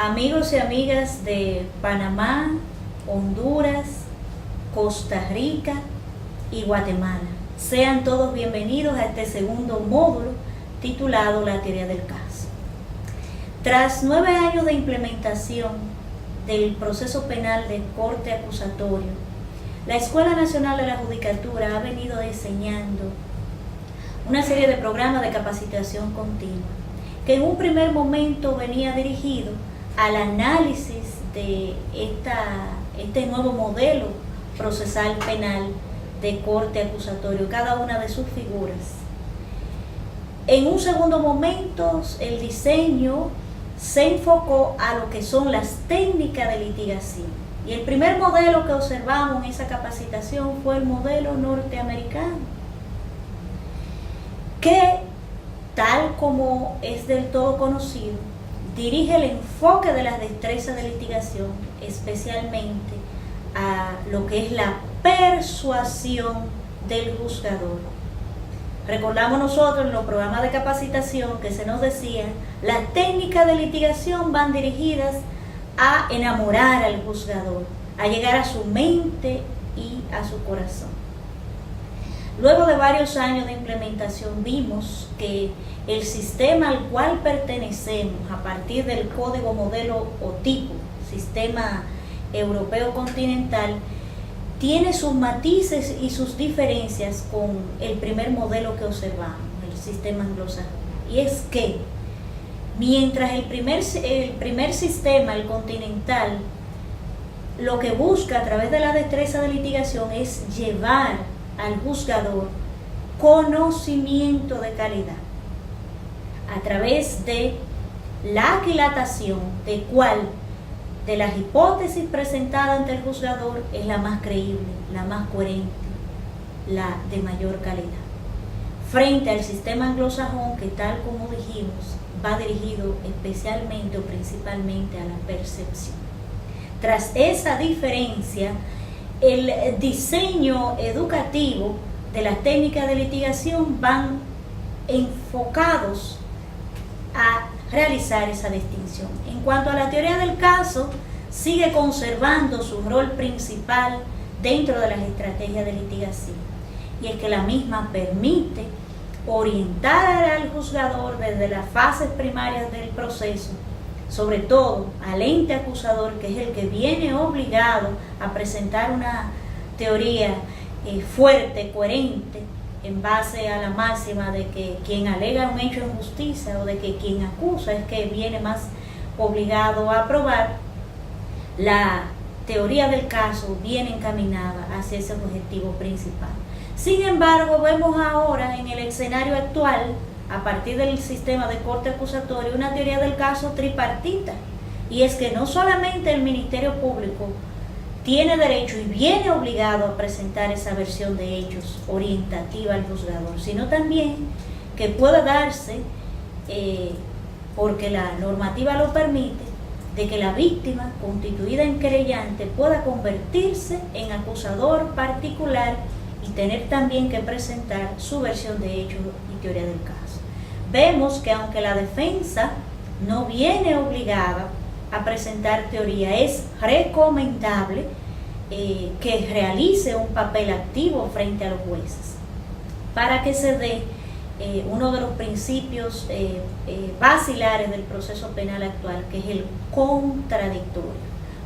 Amigos y amigas de Panamá, Honduras, Costa Rica y Guatemala, sean todos bienvenidos a este segundo módulo titulado La teoría del caso. Tras 9 años de implementación del proceso penal de corte acusatorio, la Escuela Nacional de la Judicatura ha venido diseñando una serie de programas de capacitación continua que en un primer momento venía dirigido al análisis de este nuevo modelo procesal penal de corte acusatorio, cada una de sus figuras. En un segundo momento, el diseño se enfocó a lo que son las técnicas de litigación. Y el primer modelo que observamos en esa capacitación fue el modelo norteamericano, que, tal como es del todo conocido, dirige el enfoque de las destrezas de litigación, especialmente a lo que es la persuasión del juzgador. Recordamos nosotros en los programas de capacitación que se nos decía, las técnicas de litigación van dirigidas a enamorar al juzgador, a llegar a su mente y a su corazón. Luego de varios años de implementación vimos que el sistema al cual pertenecemos a partir del código modelo o tipo, sistema europeo continental, tiene sus matices y sus diferencias con el primer modelo que observamos, el sistema anglosajón. Y es que mientras el primer sistema, el continental, lo que busca a través de la destreza de litigación es llevar al juzgador conocimiento de calidad a través de la aquilatación de cuál de las hipótesis presentadas ante el juzgador es la más creíble, la más coherente, la de mayor calidad. Frente al sistema anglosajón que, tal como dijimos, va dirigido especialmente o principalmente a la percepción. Tras esa diferencia, el diseño educativo de las técnicas de litigación van enfocados a realizar esa distinción. En cuanto a la teoría del caso, sigue conservando su rol principal dentro de las estrategias de litigación, y es que la misma permite orientar al juzgador desde las fases primarias del proceso, sobre todo al ente acusador, que es el que viene obligado a presentar una teoría fuerte, coherente, en base a la máxima de que quien alega un hecho en justicia o de que quien acusa es que viene más obligado a probar. La teoría del caso viene encaminada hacia ese objetivo principal. Sin embargo, vemos ahora en el escenario actual, a partir del sistema de corte acusatorio, una teoría del caso tripartita, y es que no solamente el Ministerio Público tiene derecho y viene obligado a presentar esa versión de hechos orientativa al juzgador, sino también que puede darse, porque la normativa lo permite, de que la víctima, constituida en querellante, pueda convertirse en acusador particular y tener también que presentar su versión de hechos y teoría del caso. Vemos que aunque la defensa no viene obligada a presentar teoría, es recomendable que realice un papel activo frente a los jueces para que se dé uno de los principios basilares del proceso penal actual, que es el contradictorio.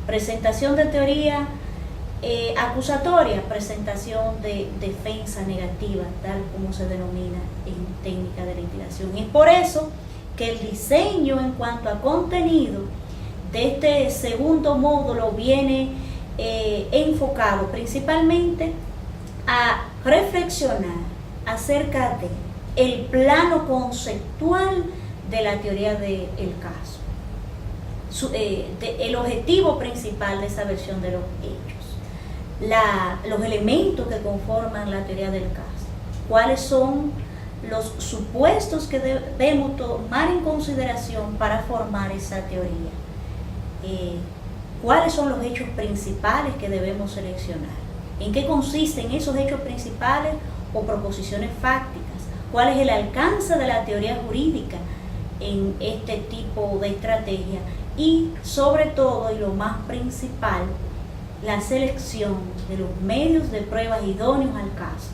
Presentación de teoría acusatoria, presentación de defensa negativa, tal como se denomina en técnica de litigación. Y es por eso que el diseño en cuanto a contenido de este segundo módulo viene enfocado principalmente a reflexionar acerca de el plano conceptual de la teoría del caso, el objetivo principal de esa versión de los hechos, los elementos que conforman la teoría del caso, cuáles son los supuestos que debemos tomar en consideración para formar esa teoría, cuáles son los hechos principales que debemos seleccionar, en qué consisten esos hechos principales o proposiciones fácticas, cuál es el alcance de la teoría jurídica en este tipo de estrategia y sobre todo, y lo más principal, la selección de los medios de pruebas idóneos al caso,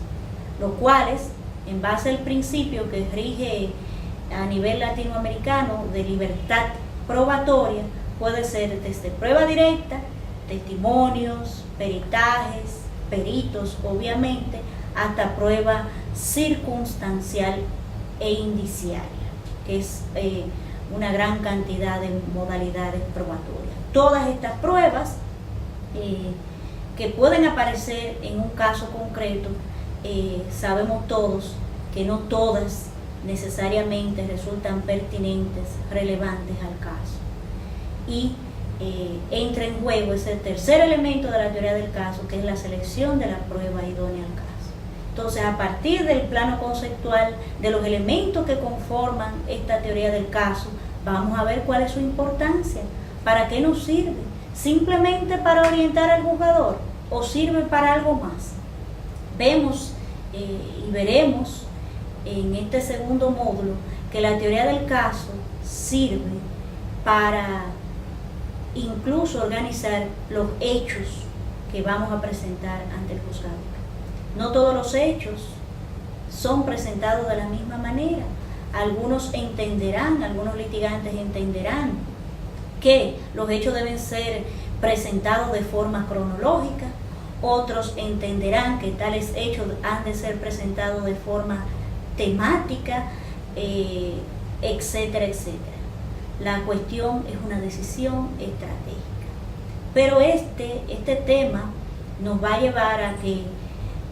los cuales, en base al principio que rige a nivel latinoamericano de libertad probatoria, puede ser desde prueba directa, testimonios, peritajes, peritos, obviamente, hasta prueba circunstancial e indiciaria, que es una gran cantidad de modalidades probatorias. Todas estas pruebas que pueden aparecer en un caso concreto, sabemos todos que no todas necesariamente resultan pertinentes, relevantes al caso. Y entra en juego ese tercer elemento de la teoría del caso, que es la selección de la prueba idónea al caso. Entonces, a partir del plano conceptual, de los elementos que conforman esta teoría del caso, vamos a ver cuál es su importancia, para qué nos sirve, simplemente para orientar al juzgador o sirve para algo más. Vemos y veremos en este segundo módulo que la teoría del caso sirve para incluso organizar los hechos que vamos a presentar ante el juzgado. No todos los hechos son presentados de la misma manera. Algunos litigantes entenderán que los hechos deben ser presentados de forma cronológica, otros entenderán que tales hechos han de ser presentados de forma temática, etcétera, etcétera. La cuestión es una decisión estratégica. Pero este tema nos va a llevar a que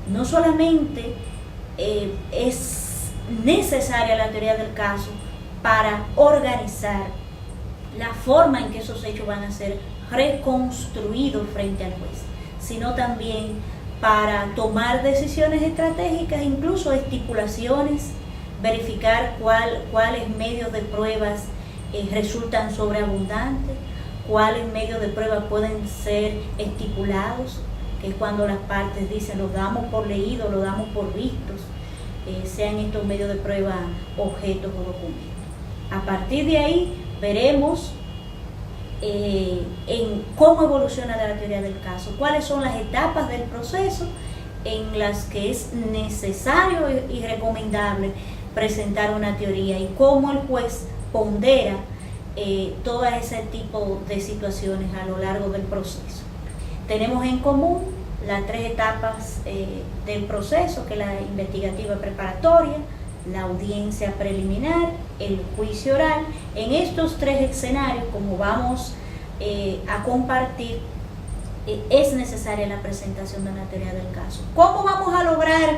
no solamente es necesaria la teoría del caso para organizar la forma en que esos hechos van a ser reconstruidos frente al juez, sino también para tomar decisiones estratégicas, incluso estipulaciones, verificar cuáles medios de pruebas resultan sobreabundantes, cuáles medios de prueba pueden ser estipulados, que es cuando las partes dicen lo damos por leído, lo damos por vistos, sean estos medios de prueba objetos o documentos. A partir de ahí veremos en cómo evoluciona la teoría del caso, cuáles son las etapas del proceso en las que es necesario y recomendable presentar una teoría y cómo el juez pondera todo ese tipo de situaciones a lo largo del proceso. Tenemos en común las tres etapas del proceso, que es la investigativa preparatoria, la audiencia preliminar, el juicio oral. En estos tres escenarios, como vamos a compartir, es necesaria la presentación de la teoría del caso. ¿Cómo vamos a lograr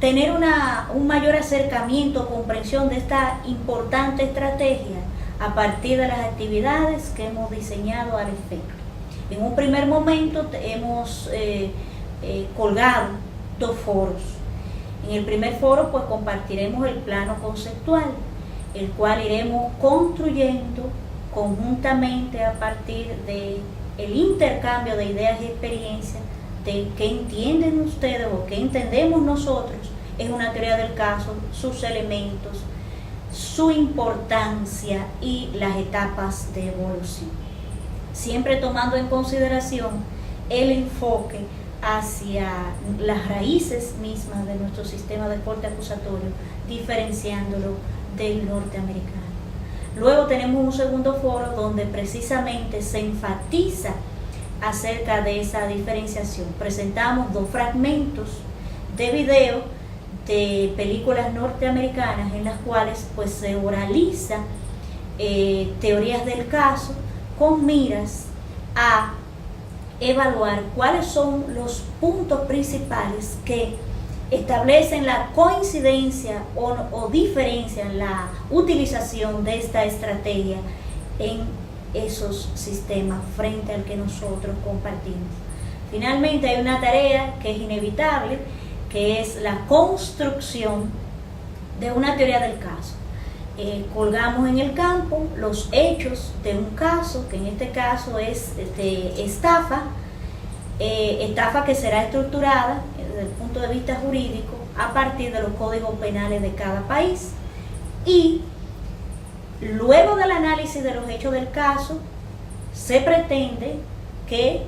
tener un mayor acercamiento o comprensión de esta importante estrategia? A partir de las actividades que hemos diseñado al efecto. En un primer momento hemos colgado dos foros. En el primer foro pues compartiremos el plano conceptual, el cual iremos construyendo conjuntamente a partir del intercambio de ideas y experiencias, de qué entienden ustedes o qué entendemos nosotros es una teoría del caso, sus elementos, su importancia y las etapas de evolución, siempre tomando en consideración el enfoque hacia las raíces mismas de nuestro sistema de corte acusatorio, diferenciándolo del norteamericano. Luego tenemos un segundo foro donde precisamente se enfatiza acerca de esa diferenciación. Presentamos dos fragmentos de video de películas norteamericanas en las cuales pues se oraliza teorías del caso con miras a evaluar cuáles son los puntos principales que establecen la coincidencia o diferencian la utilización de esta estrategia en esos sistemas frente al que nosotros compartimos. Finalmente hay una tarea que es inevitable, que es la construcción de una teoría del caso. Colgamos en el campo los hechos de un caso, que en este caso es de estafa, estafa que será estructurada desde el punto de vista jurídico a partir de los códigos penales de cada país, y Luego del análisis de los hechos del caso, se pretende que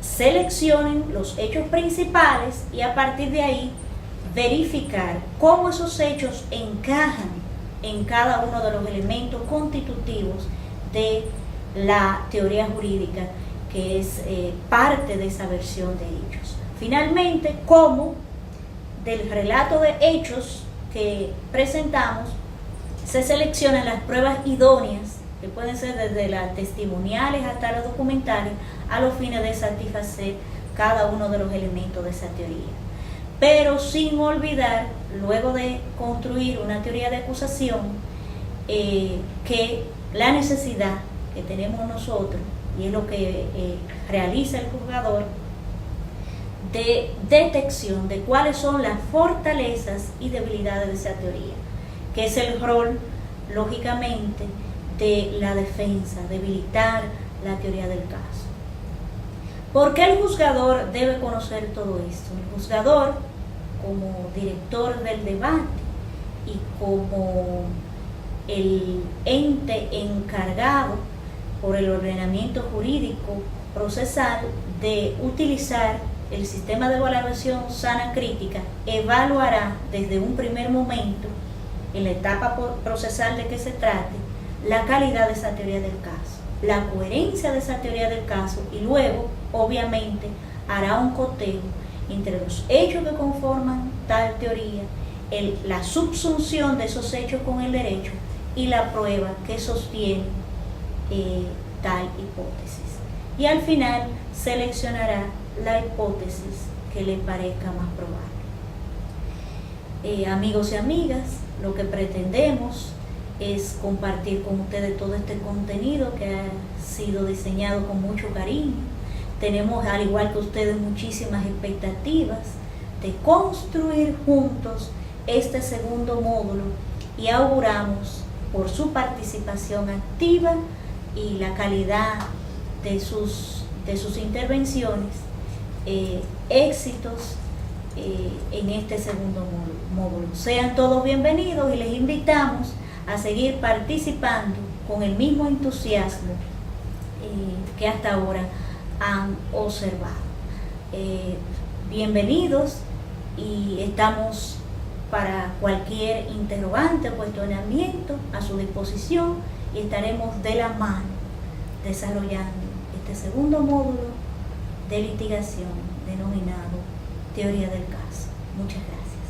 seleccionen los hechos principales y a partir de ahí verificar cómo esos hechos encajan en cada uno de los elementos constitutivos de la teoría jurídica, que es parte de esa versión de hechos. Finalmente, cómo del relato de hechos que presentamos se seleccionan las pruebas idóneas, que pueden ser desde las testimoniales hasta las documentales, a los fines de satisfacer cada uno de los elementos de esa teoría. Pero sin olvidar, luego de construir una teoría de acusación, que la necesidad que tenemos nosotros, y es lo que realiza el juzgador, de detección de cuáles son las fortalezas y debilidades de esa teoría, que es el rol, lógicamente, de la defensa, debilitar la teoría del caso. ¿Por qué el juzgador debe conocer todo esto? El juzgador, como director del debate y como el ente encargado por el ordenamiento jurídico procesal de utilizar el sistema de evaluación sana crítica, evaluará desde un primer momento, en la etapa procesal de que se trate, la calidad de esa teoría del caso, la coherencia de esa teoría del caso, y luego, obviamente, hará un coteo entre los hechos que conforman tal teoría, la subsunción de esos hechos con el derecho y la prueba que sostiene tal hipótesis. Y al final seleccionará la hipótesis que le parezca más probable. Amigos y amigas, lo que pretendemos es compartir con ustedes todo este contenido que ha sido diseñado con mucho cariño. Tenemos, al igual que ustedes, muchísimas expectativas de construir juntos este segundo módulo y auguramos por su participación activa y la calidad de sus intervenciones, éxitos en este segundo módulo. Sean todos bienvenidos y les invitamos a seguir participando con el mismo entusiasmo que hasta ahora han observado. Bienvenidos, y estamos para cualquier interrogante o cuestionamiento a su disposición, y estaremos de la mano desarrollando este segundo módulo de litigación denominado Teoría del Caso. Muchas gracias.